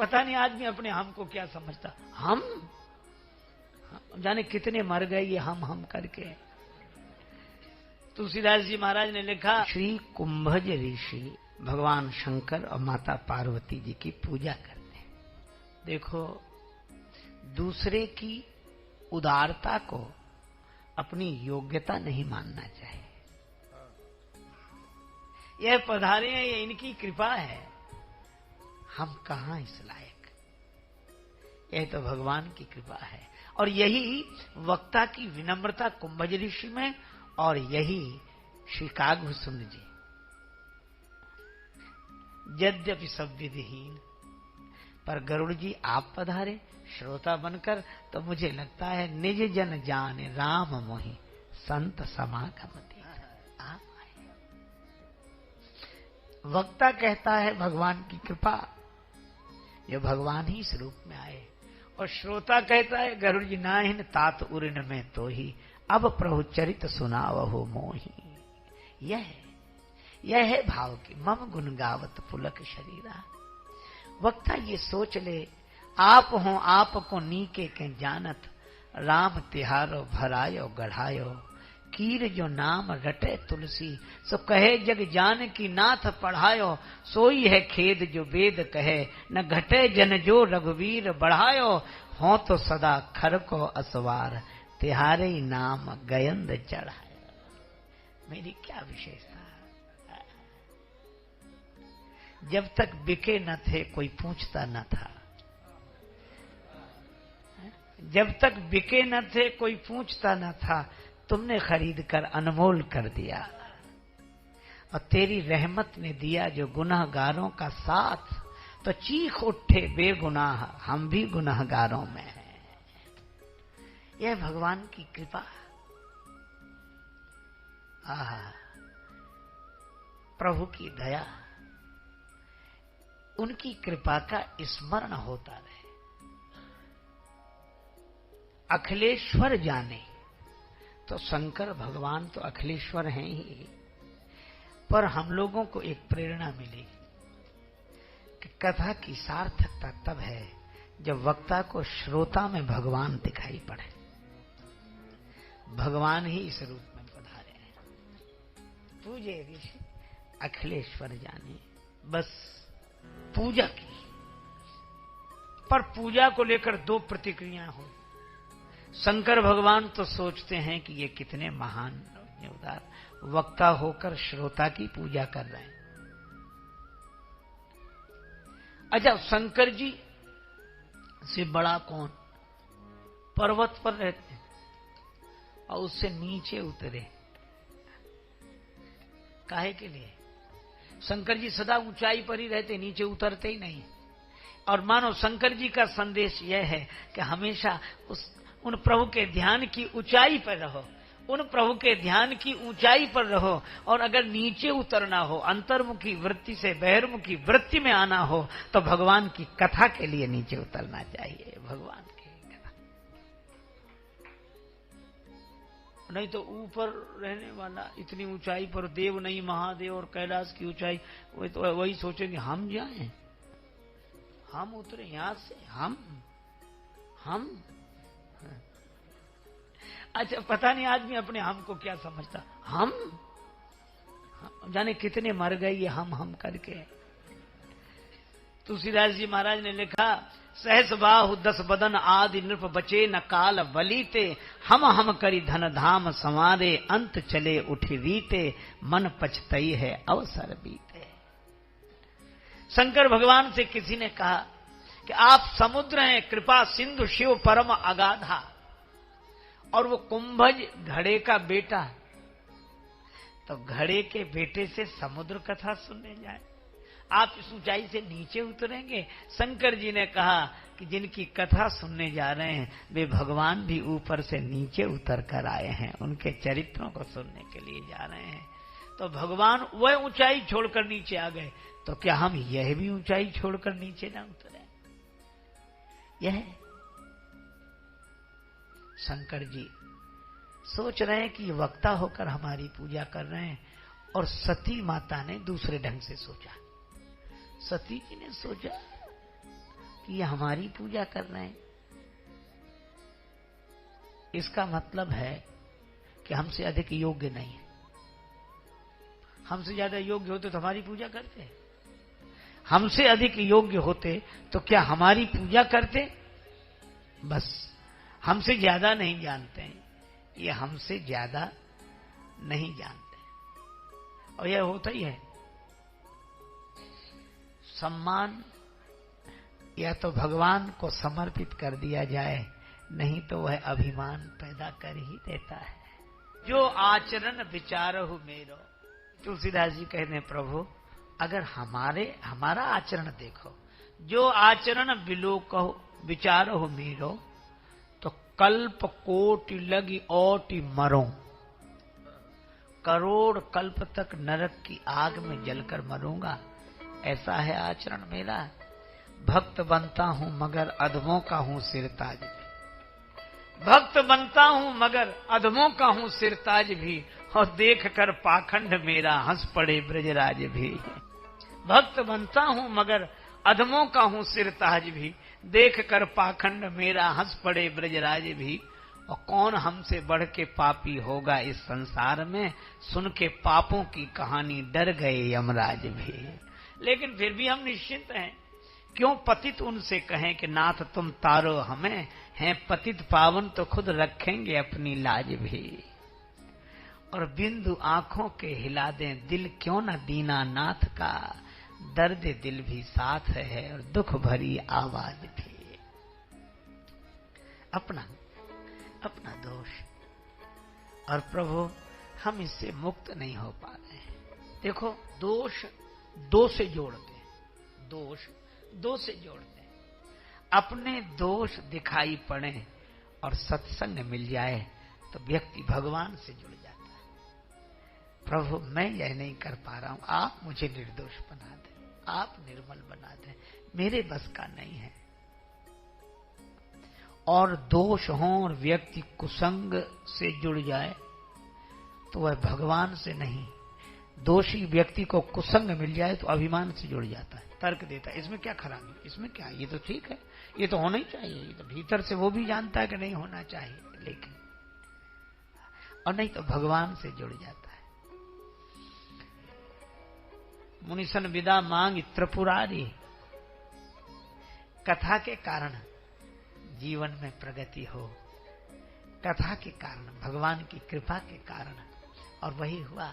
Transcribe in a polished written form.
पता नहीं आदमी अपने हम को क्या समझता। हम जाने कितने मर गए ये हम करके। तुलसीदास जी महाराज ने लिखा, श्री कुंभज ऋषि भगवान शंकर और माता पार्वती जी की पूजा करते हैं। देखो, दूसरे की उदारता को अपनी योग्यता नहीं मानना चाहिए। यह पधारे हैं, ये इनकी कृपा है, हम कहां इस लायक। यह तो भगवान की कृपा है। और यही वक्ता की विनम्रता कुंभज ऋषि में, और यही श्री कागभूषुंड जी। यद्यपि सब विधिहीन, पर गरुड़ जी आप पधारे श्रोता बनकर, तो मुझे लगता है निज जन जाने राम मोहि संत समागम। वक्ता कहता है भगवान की कृपा, ये भगवान ही इस रूप में आए। और श्रोता कहता है गरुड़ जी नाहिन तात उरिन में तो ही, अब प्रभु चरित सुनावहु मोही। यह है भाव की मम गुण गावत पुलक शरीरा। वक्ता ये सोच ले, आप हो आपको नीके के जानत, राम तिहारो भरायो गढ़ायो, कीर जो नाम रटे तुलसी, सो कहे जग जान की नाथ पढ़ायो, सोई है खेद जो वेद कहे, न घटे जन जो रघुवीर बढ़ायो, हो तो सदा खर को असवार, तिहारे ही नाम गयंद चढ़ायो। मेरी क्या विशेषता। जब तक बिके न थे कोई पूछता न था, जब तक बिके न थे कोई पूछता न था, तुमने खरीद कर अनमोल कर दिया। और तेरी रहमत ने दिया जो गुनाहगारों का साथ, तो चीख उठे बेगुनाह हम भी गुनाहगारों में हैं। यह भगवान की कृपा। प्रभु की दया, उनकी कृपा का स्मरण होता रहे। अखिलेश्वर जाने, तो शंकर भगवान तो अखिलेश्वर हैं ही, पर हम लोगों को एक प्रेरणा मिली कि कथा की सार्थकता तब है जब वक्ता को श्रोता में भगवान दिखाई पड़े। भगवान ही इस रूप में पधारे हैं। पूजे ऋषि अखिलेश्वर जाने, बस पूजा की। पर पूजा को लेकर दो प्रतिक्रिया हुई। शंकर भगवान तो सोचते हैं कि ये कितने महान उदार वक्ता होकर श्रोता की पूजा कर रहे हैं। अच्छा, शंकर जी से बड़ा कौन? पर्वत पर रहते हैं और उससे नीचे उतरे। काहे के लिए? शंकर जी सदा ऊंचाई पर ही रहते, नीचे उतरते ही नहीं। और मानो शंकर जी का संदेश यह है कि हमेशा उन प्रभु के ध्यान की ऊंचाई पर रहो, उन प्रभु के ध्यान की ऊंचाई पर रहो। और अगर नीचे उतरना हो, अंतर्मुखी वृत्ति से बहिर्मुखी वृत्ति में आना हो, तो भगवान की कथा के लिए नीचे उतरना चाहिए। भगवान की कथा, नहीं तो ऊपर रहने वाला इतनी ऊंचाई पर, देव नहीं महादेव और कैलाश की ऊंचाई, तो वही सोचेंगे हम जाएं, हम उतरे यहां से, हम। अच्छा, पता नहीं आदमी अपने हम को क्या समझता। हम जाने कितने मर गए ये हम करके। तुलसीदास जी महाराज ने लिखा, सहस बाहु दस बदन आदि नृप बचे न काल बलीते, हम करी धन धाम संवारे, अंत चले उठी रीते, मन पछतई है अवसर बीते। शंकर भगवान से किसी ने कहा कि आप समुद्र हैं, कृपा सिंधु शिव परम अगाधा, और वो कुंभज घड़े का बेटा, तो घड़े के बेटे से समुद्र कथा सुनने जाए, आप इस ऊंचाई से नीचे उतरेंगे। शंकर जी ने कहा कि जिनकी कथा सुनने जा रहे हैं वे भगवान भी ऊपर से नीचे उतर कर आए हैं, उनके चरित्रों को सुनने के लिए जा रहे हैं। तो भगवान वह ऊंचाई छोड़कर नीचे आ गए, तो क्या हम यह भी ऊंचाई छोड़कर नीचे ना उतरे? यह शंकर जी सोच रहे हैं कि वक्ता होकर हमारी पूजा कर रहे हैं, और सती माता ने दूसरे ढंग से सोचा। सती जी ने सोचा कि ये हमारी पूजा कर रहे हैं। इसका मतलब है कि हमसे अधिक योग्य नहीं है। हमसे ज्यादा योग्य होते तो हमारी पूजा करते, हमसे अधिक योग्य होते तो क्या हमारी पूजा करते? बस हमसे ज्यादा नहीं जानते हैं, ये हमसे ज्यादा नहीं जानते, और यह होता ही है। सम्मान या तो भगवान को समर्पित कर दिया जाए, नहीं तो वह अभिमान पैदा कर ही देता है। जो आचरण विचारहु मेरो, तुलसीदास जी कहते हैं प्रभु अगर हमारा आचरण देखो, जो आचरण विलोकहु विचारहु मेरो, तो कल्प कोटि लगी ओटि मरो, करोड़ कल्प तक नरक की आग में जलकर मरूंगा, ऐसा है आचरण मेरा। भक्त बनता हूं मगर अधमों का हूं सिरताज भी, भक्त बनता हूं मगर अधमों का हूं सिरताज भी, और देख कर पाखंड मेरा हंस पड़े ब्रजराज भी। भक्त बनता हूं मगर अधमों का हूं सिरताज भी, देख कर पाखंड मेरा हंस पड़े ब्रजराज भी। और कौन हमसे बढ़ के पापी होगा इस संसार में, सुन के पापों की कहानी डर गए यमराज भी। लेकिन फिर भी हम निश्चिंत हैं, क्यों पतित उनसे कहें कि नाथ तुम तारो हमें, हैं पतित पावन तो खुद रखेंगे अपनी लाज भी। और बिंदु आंखों के हिला दें दिल क्यों न दीना नाथ का, दर्द दिल भी साथ है और दुख भरी आवाज भी। अपना अपना दोष, और प्रभु हम इससे मुक्त नहीं हो पा रहे हैं। देखो दोष दो से जोड़ते हैं, दोष दो से जोड़ते हैं। अपने दोष दिखाई पड़े और सत्संग मिल जाए तो व्यक्ति भगवान से जुड़ जाता है। प्रभु मैं यह नहीं कर पा रहा हूं, आप मुझे निर्दोष बना दें, आप निर्मल बना दें, मेरे बस का नहीं है। और दोष हो और व्यक्ति कुसंग से जुड़ जाए तो वह भगवान से नहीं, दोषी व्यक्ति को कुसंग मिल जाए तो अभिमान से जुड़ जाता है, तर्क देता है इसमें क्या खराबी, इसमें क्या, ये तो ठीक है, ये तो होना ही चाहिए, ये तो भीतर से वो भी जानता है कि नहीं होना चाहिए, लेकिन और नहीं तो भगवान से जुड़ जाता है। मुनिसन विदा मांग त्रिपुरारी, कथा के कारण जीवन में प्रगति हो, कथा के कारण, भगवान की कृपा के कारण, और वही हुआ।